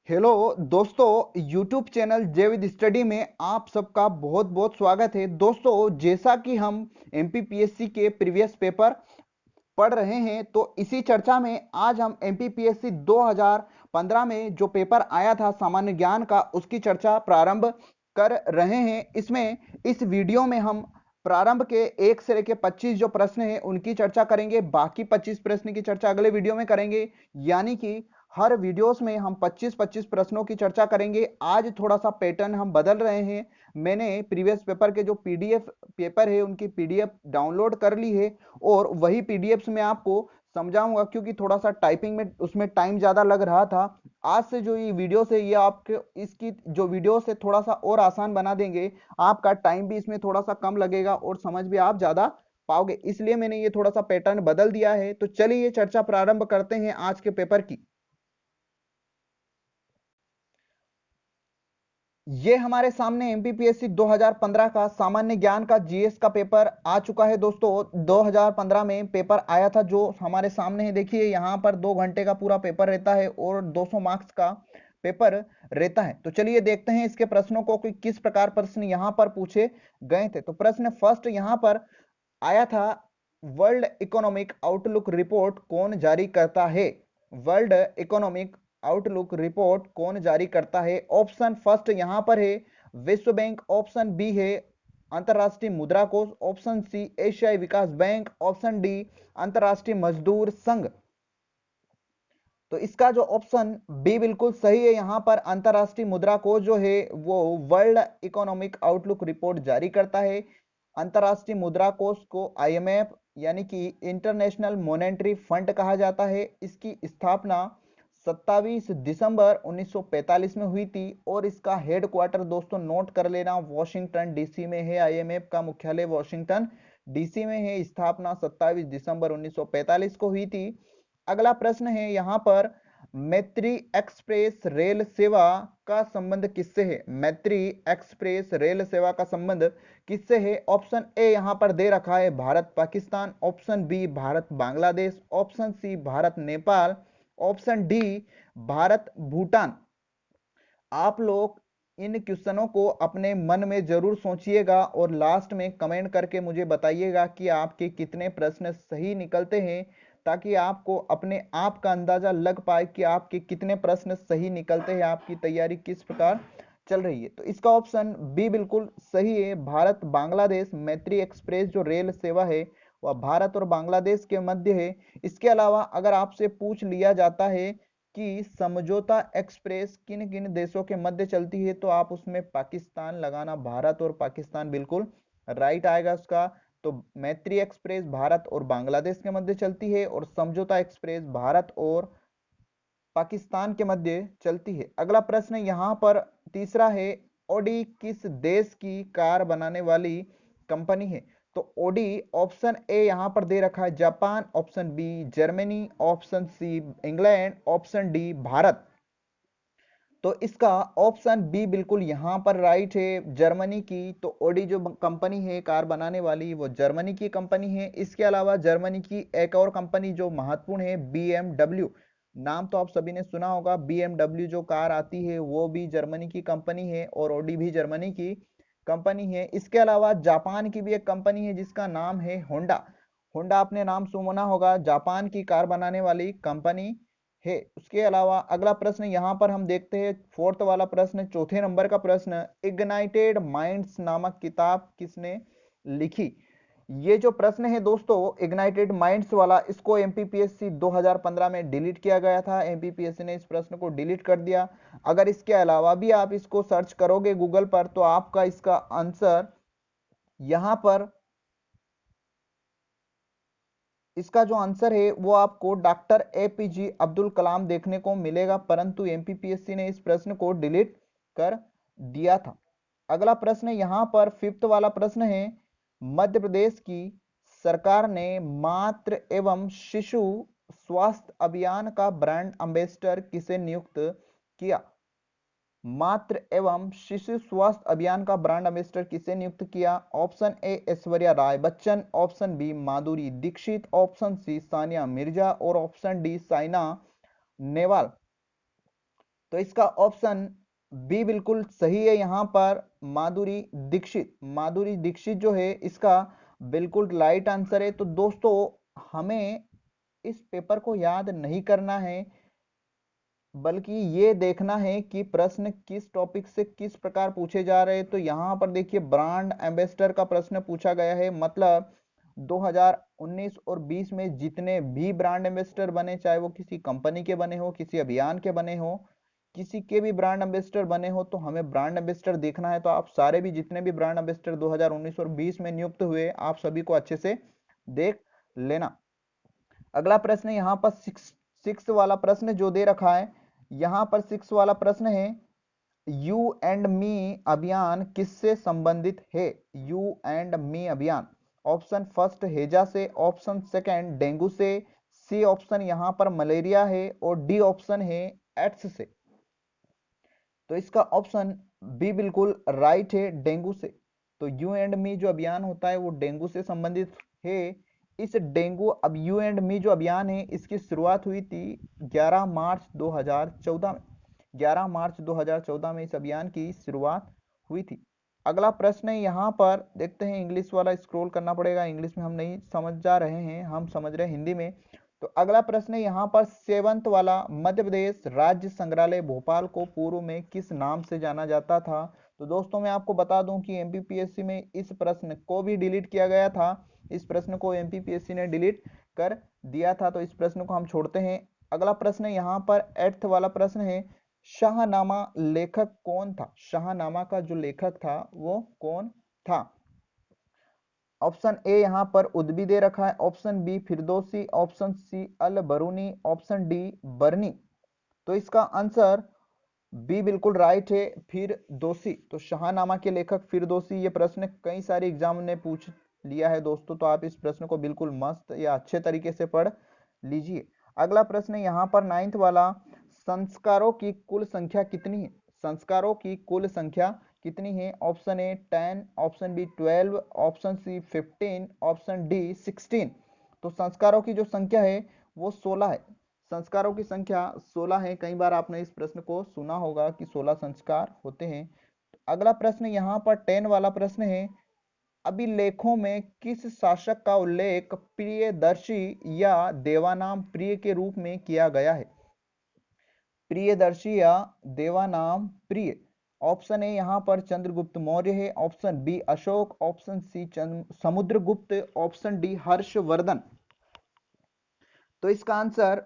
Hello दोस्तों, YouTube channel जय with study में आप सबका बहुत बहुत स्वागत है। दोस्तों, जैसा कि हम MPPSC के प्रीवियस पेपर पढ़ रहे हैं, तो इसी चर्चा में आज हम MPPSC 2015 में जो पेपर आया था सामान्य ज्ञान का, उसकी चर्चा प्रारंभ कर रहे हैं। इसमें इस वीडियो में हम प्रारंभ के 1 से लेकर 25 जो प्रश्न हैं उनकी चर्चा करेंगे। बाकी 25 प्रश्न की चर्चा अगले वीडियो में करेंगे, यानी कि हर वीडियोस में हम 25-25 प्रश्नों की चर्चा करेंगे। आज थोड़ा सा पैटर्न हम बदल रहे हैं। मैंने प्रीवियस पेपर के जो पीडीएफ पेपर है उनकी पीडीएफ डाउनलोड कर ली है और वही पीडीएफ्स में आपको समझाऊंगा, क्योंकि थोड़ा सा टाइपिंग में उसमें टाइम ज्यादा लग रहा था। आज से जो ये वीडियो है ये आपके इसकी जो वीडियो है थोड़ा सा और आसान बना देंगे। आपका टाइम भी इसमें थोड़ा सा कम लगेगा और समझ भी आप ज्यादा पाओगे, इसलिए मैंने ये थोड़ा सा पैटर्न बदल दिया है। तो चलिए ये चर्चा प्रारंभ करते हैं आज के पेपर की। ये हमारे सामने एमपीपीएससी 2015 का सामान्य ज्ञान का जीएस का पेपर आ चुका है। दोस्तों, 2015 में पेपर आया था जो हमारे सामने है। देखिए, यहाँ पर 2 घंटे का पूरा पेपर रहता है और 200 मार्क्स का पेपर रहता है। तो चलिए देखते हैं इसके प्रश्नों को कि किस प्रकार प्रश्न यहाँ पर पूछे गए थे। तो प्रश्न फर्स्ट यहाँ पर आया था, वर्ल्ड इकोनॉमिक आउटलुक रिपोर्ट कौन जारी करता है? वर्ल्ड इकोनॉमिक आउटलुक रिपोर्ट कौन जारी करता है? ऑप्शन फर्स्ट यहां पर है विश्व बैंक, ऑप्शन बी है अंतरराष्ट्रीय मुद्रा कोष, ऑप्शन सी एशियाई विकास बैंक, ऑप्शन डी अंतरराष्ट्रीय मजदूर संघ। तो इसका जो ऑप्शन बी बिल्कुल सही है। यहां पर अंतरराष्ट्रीय मुद्रा कोष जो है वो वर्ल्ड इकोनॉमिक आउटलुक रिपोर्ट जारी करता है। अंतरराष्ट्रीय मुद्रा कोष को आईएमएफ यानी कि इंटरनेशनल मॉनेटरी फंड कहा जाता है। इसकी स्थापना 27 दिसंबर 1945 में हुई थी और इसका हेडक्वार्टर, दोस्तों नोट कर लेना, वॉशिंगटन डीसी में है। आईएमएफ का मुख्यालय वॉशिंगटन डीसी में है। स्थापना 27 दिसंबर 1945 को हुई थी। अगला प्रश्न है यहाँ पर, मैत्री एक्सप्रेस रेल सेवा का संबंध किससे है? मैत्री एक्सप्रेस रेल सेवा का संबंध किससे है? ऑप्शन ए यहाँ पर दे रखा है Bharat Pakistan, option B Bharat Bangladesh, option C Bharat Nepal, option D Bharat Bhutan. आप लोग इन क्वेश्चनों को अपने मन में जरूर सोचिएगा और लास्ट में कमेंट करके मुझे बताइएगा कि आपके कितने प्रश्न सही निकलते हैं, ताकि आपको अपने आप का अंदाजा लग पाए कि आपके कितने प्रश्न सही निकलते हैं, आपकी तैयारी किस प्रकार चल रही है। तो इसका ऑप्शन बी बिल्कुल सही है। भारत बांग्लादेश मैत्री एक्सप्रेस जो रेल सेवा है वह भारत और बांग्लादेश के मध्य है। इसके अलावा अगर आपसे पूछ लिया जाता है कि समझौता एक्सप्रेस किन किन देशों के मध्य चलती है, तो आप उसमें पाकिस्तान लगाना, भारत और पाकिस्तान बिल्कुल राइट आएगा उसका। तो मैत्री एक्सप्रेस भारत और बांग्लादेश के मध्य चलती है और समझौता एक्सप्रेस भारत और पाकिस्तान के मध्य चलती है। अगला प्रश्न यहाँ पर तीसरा है, ओडी किस देश की कार बनाने वाली कंपनी है? तो ओडी ऑप्शन ए यहाँ पर दे रखा है Japan, option B Germany, option C England, option D Bharat. तो इसका ऑप्शन बी बिल्कुल यहाँ पर राइट है, जर्मनी की। तो ओडी जो कंपनी है कार बनाने वाली वो जर्मनी की कंपनी है। इसके अलावा जर्मनी की एक और कंपनी जो महत्वपूर्ण है बीएमडब्ल्यू, नाम तो आप सभी ने सुना होगा। बीएमडब्ल्यू जो कार आती है वो भी जर्मनी की कंपनी है और ओडी भी जर्मनी की कंपनी है। इसके अलावा जापान की भी एक कंपनी है जिसका नाम है होंडा। होंडा आपने नाम सुना होगा, जापान की कार बनाने वाली कंपनी है। उसके अलावा अगला प्रश्न यहाँ पर हम देखते हैं, फोर्थ वाला प्रश्न, चौथे नंबर का प्रश्न, इग्नाइटेड माइंड्स नामक किताब किसने लिखी? ये जो प्रश्न है दोस्तों इग्नाइटेड माइंड्स वाला, इसको एमपीपीएससी 2015 में डिलीट किया गया था। एमपीपीएससी ने इस प्रश्न को डिलीट कर दिया। अगर इसके अलावा भी आप इसको सर्च करोगे गूगल पर तो आपका इसका आंसर यहाँ पर, इसका जो आंसर है वो आपको डॉक्टर एपीजे अब्दुल कलाम देखने को मिलेगा, परंतु एमपीपीएससी ने इस प्रश्न को डिलीट कर दिया था। अगला प्रश्न यहाँ पर फिफ्थ वाला प्रश्न है, मध्य प्रदेश की सरकार ने मातृ एवं शिशु स्वास्थ्य अभियान का ब्रांड एम्बेसडर किसे नियुक्त किया? मातृ एवं शिशु स्वास्थ्य अभियान का ब्रांड एम्बेसडर किसे नियुक्त किया? Option A Aishwarya Rai Bachchan, option B Madhuri Dixit, option C Sania Mirza और ऑप्शन डी साइना नेहवाल। तो इसका ऑप्शन बी बिल्कुल सही है। यहाँ पर माधुरी दीक्षित जो है इसका बिल्कुल राइट आंसर है। तो दोस्तों हमें इस पेपर को याद नहीं करना है, बल्कि ये देखना है कि प्रश्न किस टॉपिक से किस प्रकार पूछे जा रहे हैं। तो यहाँ पर देखिए ब्रांड एम्बेसडर का प्रश्न पूछा गया है, मतलब 2019 और 20 में जितने भी ब्रांड एम्बेसडर बने, चाहे वो किसी कंपनी के बने हो, किसी अभियान के बने हो, किसी के भी ब्रांड एम्बेसडर बने हो, तो हमें ब्रांड एम्बेसडर देखना है। तो आप सारे भी जितने भी ब्रांड एम्बेसडर 2019 और 20 में नियुक्त हुए, आप सभी को अच्छे से देख लेना। अगला प्रश्न यहाँ पर सिक्स वाला प्रश्न जो दे रखा है, यहाँ पर सिक्स वाला प्रश्न है, यू एंड मी अभियान किससे संबंधित है? यू एंड मी अभियान, ऑप्शन फर्स्ट हैजा से, ऑप्शन सेकंड डेंगू से, सी ऑप्शन यहाँ पर मलेरिया है, और डी ऑप्शन है एड्स से। तो इसका ऑप्शन बी बिल्कुल राइट है, डेंगू से। तो यू एंड मी जो अभियान होता है वो डेंगू से संबंधित है। इस डेंगू अब यू एंड मी जो अभियान है इसकी शुरुआत हुई थी 11 मार्च 2014 में। 11 मार्च 2014 में इस अभियान की शुरुआत हुई थी। अगला प्रश्न है, यहाँ पर देखते हैं, इंग्लिश वाला स्क्रॉल करना पड़ेगा, इंग्लिश में हम नहीं समझ जा रहे हैं, हम समझ रहे हैं हिंदी में। तो अगला प्रश्न है यहाँ पर सेवंत वाला, मध्य प्रदेश राज्य संग्रहालय भोपाल को पूर्व में किस नाम से जाना जाता था? तो दोस्तों मैं आपको बता दूं कि एमपीपीएससी में इस प्रश्न को भी डिलीट किया गया था। इस प्रश्न को एमपीपीएससी ने डिलीट कर दिया था, तो इस प्रश्न को हम छोड़ते हैं। अगला प्रश्न यहाँ पर 8th वाला प्रश्न है, शाहनामा लेखक कौन था? शाहनामा का जो लेखक था वो कौन था? ऑप्शन ए यहाँ पर उद्बी दे रखा है, option B Firdausi, option C Al Biruni, option D Barani. तो इसका आंसर बी बिल्कुल राइट है, फिरदौसी। तो शाहनामा के लेखक फिरदौसी। ये प्रश्न कई सारे एग्जाम ने पूछ लिया है दोस्तों, तो आप इस प्रश्न को बिल्कुल मस्त या अच्छे तरीके से पढ़ लीजिए। अगला प्रश्न यहाँ पर 9th वाला, संस्कारों की कुल संख्या कितनी है? संस्कारों की कुल संख्या कितनी है? Option A 10, option B 12, option C 15, option D 16। तो संस्कारों की जो संख्या है वो 16 है। संस्कारों की संख्या 16 है। कई बार आपने इस प्रश्न को सुना होगा कि 16 संस्कार होते हैं। अगला प्रश्न यहाँ पर 10 वाला प्रश्न है, अभिलेखों में किस शासक का उल्लेख प्रियदर्शी या देवानाम प्रिय के रूप में किया गया है? प्रियदर्शी या देवानाम प्रिय। ऑप्शन ए यहाँ पर चंद्रगुप्त मौर्य है, option B Ashoka, option C Samudragupta, option D Harshavardhana. तो इसका आंसर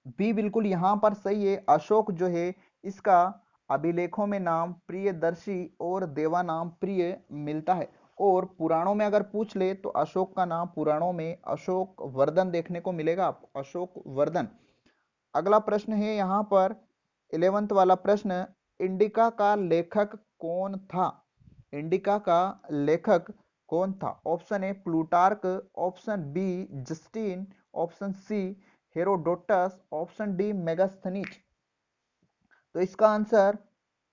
बी बिल्कुल यहाँ पर सही है, अशोक जो है इसका अभिलेखों में नाम प्रियदर्शी और देवानाम प्रिय मिलता है। और पुराणों में अगर पूछ ले तो अशोक का नाम पुराणों में अशोक वर्धन देखने को मिलेगा आपको, अशोक वर्धन। अगला प्रश्न है यहाँ पर 11th वाला प्रश्न, इंडिका का लेखक कौन था? इंडिका का लेखक कौन था? Option A Plutarch, option B Justin, option C Herodotus, option D Megasthenes. तो इसका आंसर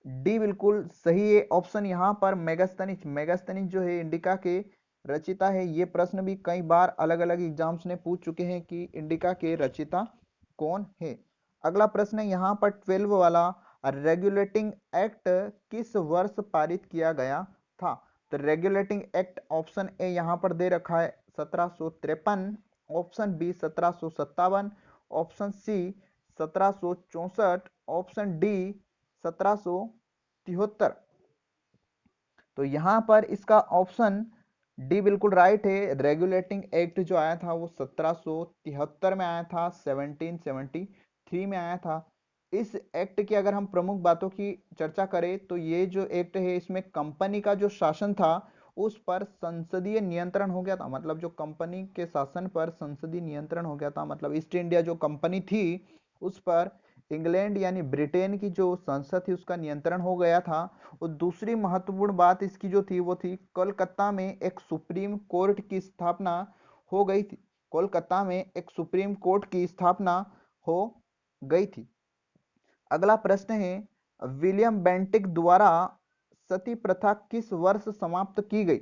डी बिल्कुल सही है, ऑप्शन यहाँ पर मेगास्थनीज। मेगास्थनीज जो है इंडिका के रचिता है। ये प्रश्न भी कई बार अलग अलग एग्जाम्स ने पूछ चुके हैं कि इंडिका के रचिता कौन है। अगला प्रश्न है यहाँ पर 12 वाला, रेगुलेटिंग एक्ट किस वर्ष पारित किया गया था? तो रेगुलेटिंग एक्ट ऑप्शन ए यहाँ पर दे रखा है 1753, option B 1757, option C 1764, option D 1773। तो यहाँ पर इसका ऑप्शन डी बिल्कुल राइट है। रेगुलेटिंग एक्ट जो आया था वो 1773 में आया था, 1773 में आया था। इस एक्ट की अगर हम प्रमुख बातों की चर्चा करें तो ये जो एक्ट है इसमें कंपनी का जो शासन था उस पर संसदीय नियंत्रण हो गया था। मतलब जो कंपनी के शासन पर संसदीय नियंत्रण हो गया था, मतलब ईस्ट इंडिया जो कंपनी थी उस पर इंग्लैंड यानी ब्रिटेन की जो संसद थी उसका नियंत्रण हो गया था। और दूसरी महत्वपूर्ण बात इसकी जो थी वो थी कोलकाता में एक सुप्रीम कोर्ट की स्थापना हो गई थी। कोलकाता में एक सुप्रीम कोर्ट की स्थापना हो गई थी। अगला प्रश्न है, विलियम बेंटिक द्वारा सती प्रथा किस वर्ष समाप्त की गई?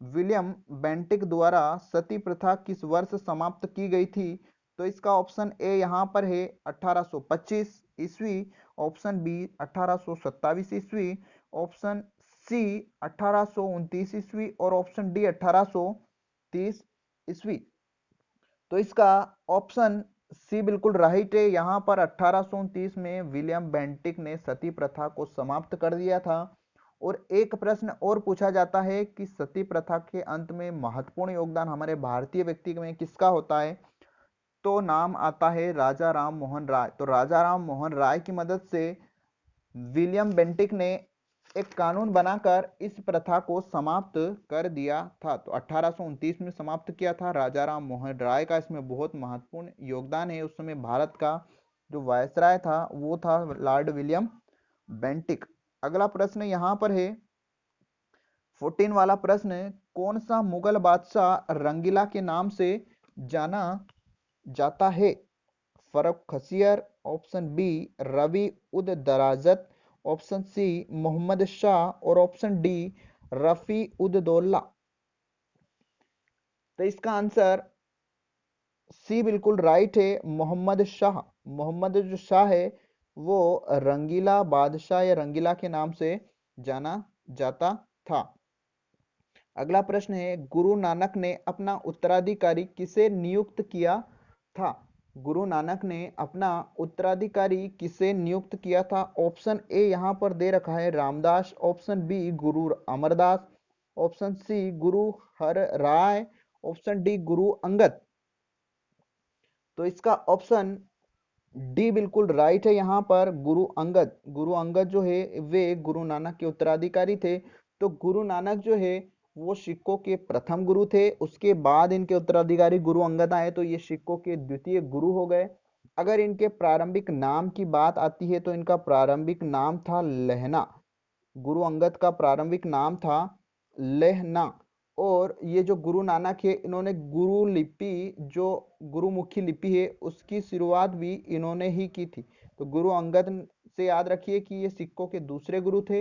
विलियम बेंटिक द्वारा सती प्रथा किस वर्ष समाप्त की गई थी? तो इसका ऑप्शन ए यहाँ पर है 1825 ईस्वी, ऑप्शन बी 1827 ईस्वी, ऑप्शन सी 1829 ईस्वी और ऑप्शन डी 1830 ईस्वी। तो इसका ऑप्शन सी बिल्कुल राइट है। यहाँ पर 1829 में विलियम बेंटिक ने सती प्रथा को समाप्त कर दिया था। और एक प्रश्न और पूछा जाता है कि सती प्रथा के अंत में महत्वपूर्ण योगदान हमारे भारतीय व्यक्ति में किसका होता है, तो नाम आता है राजा राम मोहन राय। तो राजा राम मोहन राय की मदद से विलियम बेंटिक ने एक कानून बनाकर इस प्रथा को समाप्त कर दिया था। तो 1829 में समाप्त किया था। राजा राम मोहन राय का इसमें बहुत महत्वपूर्ण योगदान है। उस समय भारत का जो वायसराय था वो था लॉर्ड विलियम बेंटिक। अगला प्रश्न यहाँ पर है 14 वाला प्रश्न, कौन सा मुगल बादशाह रंगीला के नाम से जाना जाता है? फर्रुख खसियर, ऑप्शन बी रवि उद दराजत, ऑप्शन सी मोहम्मद शाह और ऑप्शन डी रफी उद दौला। तो इसका आंसर सी बिल्कुल राइट है, मोहम्मद शाह। मोहम्मद जो शाह है वो रंगीला बादशाह या रंगीला के नाम से जाना जाता था। अगला प्रश्न है, गुरु नानक ने अपना उत्तराधिकारी किसे नियुक्त किया था? गुरु नानक ने अपना उत्तराधिकारी किसे नियुक्त किया था? ऑप्शन ए यहाँ पर दे रखा है रामदास, ऑप्शन बी गुरु अमरदास, ऑप्शन सी गुरु हर राय, ऑप्शन डी गुरु अंगद। तो इसका ऑप्शन डी बिल्कुल राइट है। यहाँ पर गुरु अंगद, गुरु अंगद जो है वे गुरु नानक के उत्तराधिकारी थे। तो गुरु नानक जो है वो सिखों के प्रथम गुरु थे, उसके बाद इनके उत्तराधिकारी गुरु अंगद आए, तो ये सिखों के द्वितीय गुरु हो गए। अगर इनके प्रारंभिक नाम की बात आती है तो इनका प्रारंभिक नाम था लहना। गुरु अंगद का प्रारंभिक नाम था लेहना। और ये जो गुरु नानक है इन्होंने गुरु लिपि जो गुरुमुखी लिपि है उसकी शुरुआत भी इन्होंने ही की थी। तो गुरु अंगद से याद रखिए कि ये सिखों के दूसरे गुरु थे,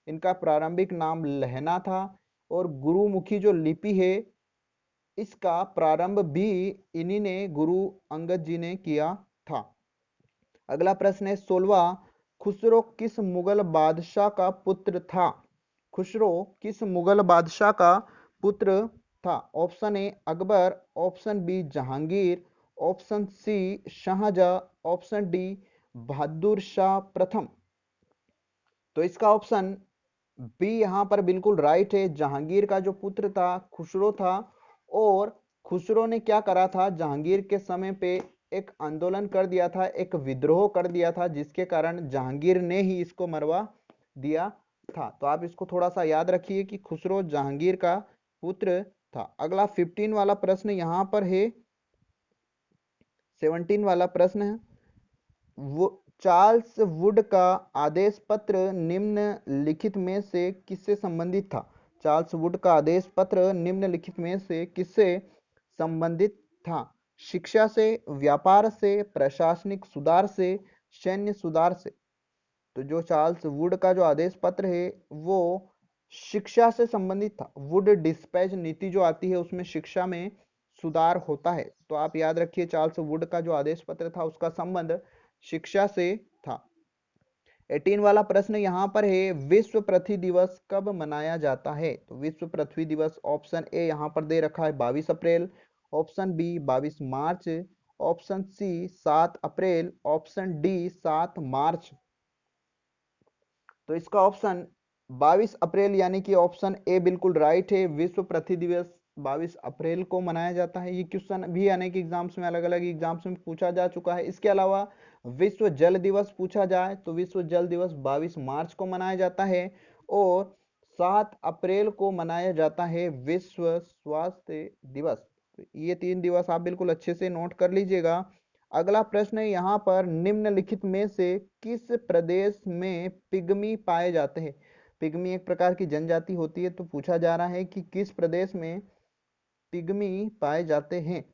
इनका प्रारंभिक नाम लहना था और गुरुमुखी जो लिपि है इसका प्रारंभ भी इन्हीं ने गुरु अंगद जी ने किया था। अगला प्रश्न है 16वां, खुसरो किस मुगल बादशाह का पुत्र था? खुसरो किस मुगल बादशाह का पुत्र था? Option A Akbar, option B Jahangir, option C Shahjahan, option D Bahadur Shah प्रथम। तो इसका ऑप्शन बी यहाँ पर बिल्कुल राइट है। जहांगीर का जो पुत्र था खुसरो था। और खुसरो ने क्या करा था, जहांगीर के समय पे एक आंदोलन कर दिया था, एक विद्रोह कर दिया था, जिसके कारण जहांगीर ने ही इसको मरवा दिया था। तो आप इसको थोड़ा सा याद रखिए कि खुसरो जहांगीर का पुत्र था। अगला 15 वाला प्रश्न यहाँ पर है, 17 वाला प्रश्न है, वो चार्ल्स वुड का आदेश पत्र निम्नलिखित में से किससे संबंधित था? चार्ल्स वुड का आदेश पत्र निम्नलिखित में से किससे संबंधित था? शिक्षा से, व्यापार से, प्रशासनिक सुधार से, सैन्य सुधार से। तो जो चार्ल्स वुड का जो आदेश पत्र है वो शिक्षा से संबंधित था। वुड डिस्पैच नीति जो आती है उसमें शिक्षा में सुधार होता है। तो आप याद रखिए चार्ल्स वुड का जो आदेश पत्र था उसका संबंध शिक्षा से था। 18 वाला प्रश्न यहाँ पर है, विश्व पृथ्वी दिवस कब मनाया जाता है? तो विश्व पृथ्वी दिवस ऑप्शन ए यहाँ पर दे रखा है 22 अप्रैल, ऑप्शन बी 22 मार्च, ऑप्शन सी 7 अप्रैल, ऑप्शन डी 7 मार्च। तो इसका ऑप्शन 22 अप्रैल यानी कि ऑप्शन ए बिल्कुल राइट है। विश्व पृथ्वी दिवस 22 अप्रैल को मनाया जाता है। ये क्वेश्चन भी अनेक एग्जाम्स में, अलग अलग एग्जाम्स में पूछा जा चुका है। इसके अलावा विश्व जल दिवस पूछा जाए तो विश्व जल दिवस 22 मार्च को मनाया जाता है और 7 अप्रैल को मनाया जाता है विश्व स्वास्थ्य दिवस। तो ये 3 दिवस आप बिल्कुल अच्छे से नोट कर लीजिएगा। अगला प्रश्न है यहाँ पर, निम्नलिखित में से किस प्रदेश में पिग्मी पाए जाते हैं? पिग्मी एक प्रकार की जनजाति होती है। तो पूछा जा रहा है कि किस प्रदेश में पिग्मी पाए जाते हैं?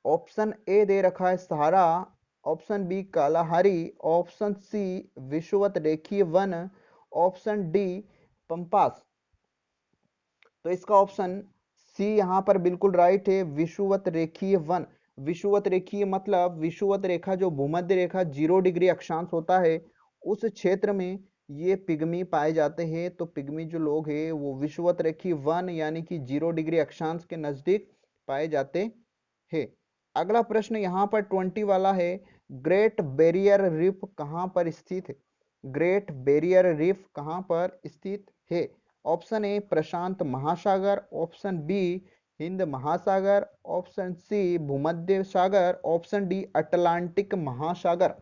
ऑप्शन ए दे रखा है Sahara, option B Kalahari, option C विषुवत रेखीय वन, ऑप्शन डी पंपास। तो इसका ऑप्शन सी यहाँ पर बिल्कुल राइट है, विषुवत रेखीय वन। विषुवत रेखीय मतलब विषुवत रेखा जो भूमध्य रेखा 0 डिग्री अक्षांश होता है उस क्षेत्र में ये पिग्मी पाए जाते हैं। तो पिग्मी जो लोग हैं वो विषुवत-रेखीय 1 यानी कि 0 डिग्री अक्षांश के नजदीक पाए जाते हैं। अगला प्रश्न यहाँ पर 20 वाला है, ग्रेट बैरियर रीफ कहाँ पर स्थित है? ग्रेट बैरियर रीफ कहाँ पर स्थित है? ऑप्शन ए प्रशांत महासागर, ऑप्शन बी हिंद महासागर, ऑप्शन सी भूमध्य सागर, ऑप्शन डी अटलांटिक महासागर।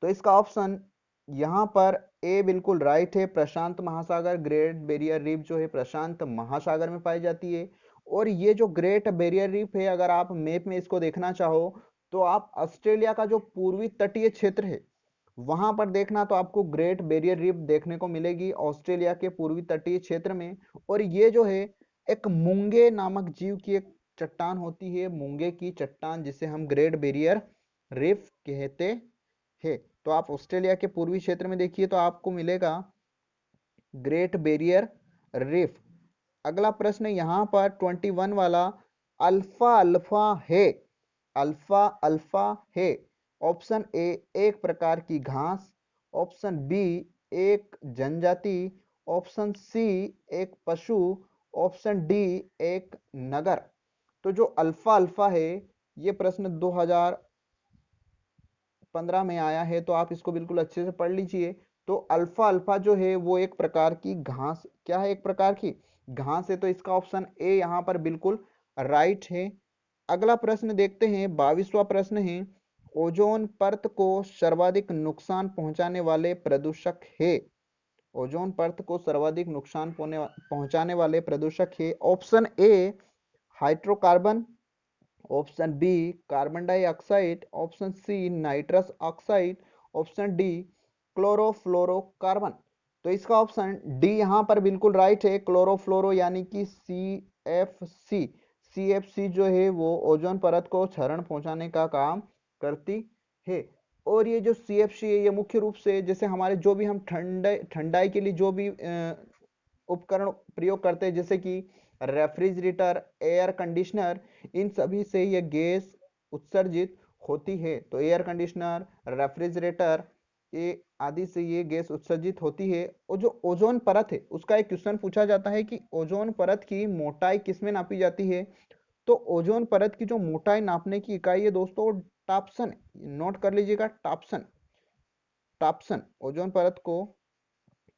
तो इसका ऑप्शन यहाँ पर ए बिल्कुल राइट है, प्रशांत महासागर। ग्रेट बैरियर रीफ जो है प्रशांत महासागर में पाई जाती है। और ये जो ग्रेट बैरियर रीफ है, अगर आप मैप में इसको देखना चाहो तो आप ऑस्ट्रेलिया का जो पूर्वी तटीय क्षेत्र है वहां पर देखना तो आपको ग्रेट बैरियर रीफ देखने को मिलेगी ऑस्ट्रेलिया के पूर्वी तटीय क्षेत्र में। और ये जो है एक मूंगे नामक जीव की एक चट्टान होती है, मूंगे की चट्टान, जिसे हम ग्रेट बैरियर रीफ कहते हैं। तो आप ऑस्ट्रेलिया के पूर्वी क्षेत्र में देखिए तो आपको मिलेगा ग्रेट बैरियर रीफ। अगला प्रश्न यहाँ पर 21 वाला, अल्फा अल्फा है, अल्फा अल्फा है। ऑप्शन ए एक प्रकार की घास, ऑप्शन बी एक जनजाति, ऑप्शन सी एक पशु, ऑप्शन डी एक नगर। तो जो अल्फा अल्फा है ये प्रश्न 2015 में आया है, तो आप इसको बिल्कुल अच्छे से पढ़ लीजिए। तो अल्फा अल्फा जो है वो एक प्रकार की घास, क्या है? एक प्रकार की घास है। तो इसका ऑप्शन ए यहाँ पर बिल्कुल राइट है। अगला प्रश्न देखते हैं, 22वां प्रश्न है, ओजोन परत को सर्वाधिक नुकसान पहुंचाने वाले प्रदूषक है। ओजोन परत को सर्वाधिक नुकसान पहुंचाने वाले प्रदूषक है। Option A hydrocarbon, option B carbon dioxide, option C nitrous oxide, option D chlorofluorocarbon. तो इसका ऑप्शन डी यहाँ पर बिल्कुल राइट है, क्लोरोफ्लोरो यानी कि CFC। CFC जो है वो ओजोन परत को क्षरण पहुंचाने का काम करती है। और ये जो CFC है ये मुख्य रूप से जैसे हमारे जो भी हम ठंडाई के लिए जो भी उपकरण प्रयोग करते हैं, जैसे कि रेफ्रिजरेटर, एयर कंडीशनर, इन सभी से ये गैस उत्सर्जित होती है। तो एयर कंडीशनर, रेफ्रिजरेटर ये आदि से ये गैस उत्सर्जित होती है। और जो ओजोन परत है उसका एक क्वेश्चन पूछा जाता है कि ओजोन परत की मोटाई किसमें नापी जाती है? तो ओजोन परत की जो मोटाई नापने की इकाई है दोस्तों टाप्सन, नोट कर लीजिएगा, टाप्सन। टाप्सन ओजोन परत को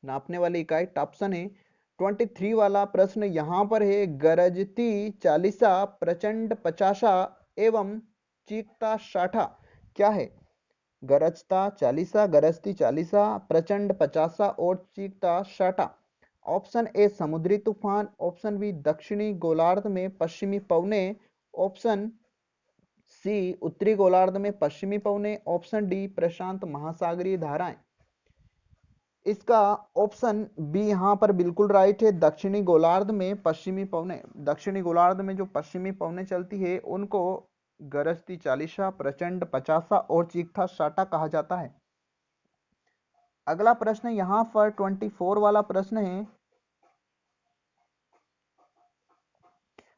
नापने वाली इकाई टाप्सन है। 23 वाला प्रश्न यहाँ पर है, गरजती चालीसा, प्रचंड पचासा एवं चीखता साठा क्या है? गरजता चालीसा, गरजती चालीसा, प्रचंड पचासा और चीखता साठा। ऑप्शन ए समुद्री तूफान, ऑप्शन बी दक्षिणी गोलार्ध में पश्चिमी पवने, ऑप्शन सी उत्तरी गोलार्ध में पश्चिमी पवने, ऑप्शन डी प्रशांत महासागरीय धाराएं। इसका ऑप्शन बी यहाँ पर बिल्कुल राइट है, दक्षिणी गोलार्ध में पश्चिमी पवने। दक्षिणी गोलार्ध में जो पश्चिमी पवने चलती है उनको गरजती चालीसा, प्रचंड पचासा और चीखता साठा कहा जाता है। अगला प्रश्न यहाँ पर 24 वाला प्रश्न है,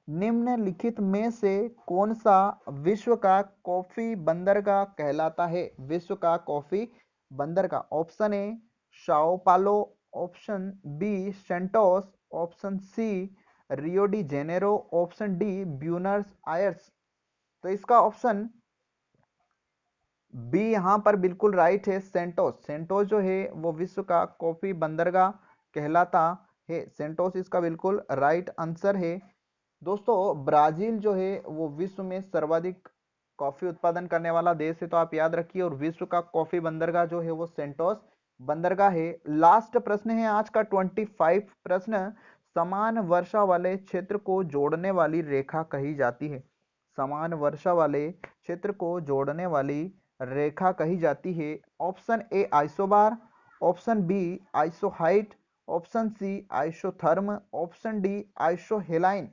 निम्नलिखित में से कौन सा विश्व का कॉफी बंदरगाह कहलाता है? विश्व का कॉफी बंदरगाह। Option A Sao Paulo, option B Santos, option C Rio de Janeiro, option D Buenos Aires. तो इसका ऑप्शन बी यहाँ पर बिल्कुल राइट है, सेंटोस। सेंटोस जो है वो विश्व का कॉफी बंदरगाह कहलाता है। सेंटोस इसका बिल्कुल राइट आंसर है। दोस्तों ब्राजील जो है वो विश्व में सर्वाधिक कॉफी उत्पादन करने वाला देश है, तो आप याद रखिए। और विश्व का कॉफी बंदरगाह जो है वो सेंटोस बंदरगाह है। लास्ट प्रश्न है आज का 25 प्रश्न, समान वर्षा वाले क्षेत्र को जोड़ने वाली रेखा कही जाती है। समान वर्षा वाले क्षेत्र को जोड़ने वाली रेखा कही जाती है। Option A isobar, option B isohyet, option C isotherm, option D isohaline.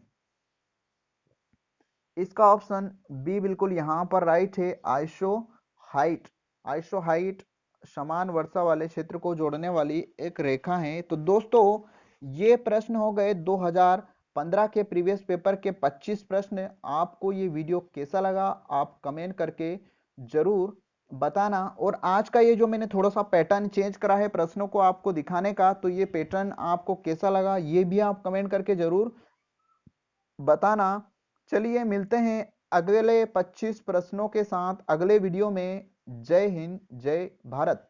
इसका ऑप्शन बी बिल्कुल यहाँ पर राइट है, आइसोहाइट। आइसोहाइट समान वर्षा वाले क्षेत्र को जोड़ने वाली एक रेखा है। तो दोस्तों ये प्रश्न हो गए 2015 के प्रीवियस पेपर के 25 प्रश्न। आपको ये वीडियो कैसा लगा आप कमेंट करके जरूर बताना। और आज का ये जो मैंने थोड़ा सा पैटर्न चेंज करा है प्रश्नों को आपको दिखाने का, तो ये पैटर्न आपको कैसा लगा ये भी आप कमेंट करके जरूर बताना। चलिए मिलते हैं अगले 25 प्रश्नों के साथ अगले वीडियो में। जय हिंद, जय भारत।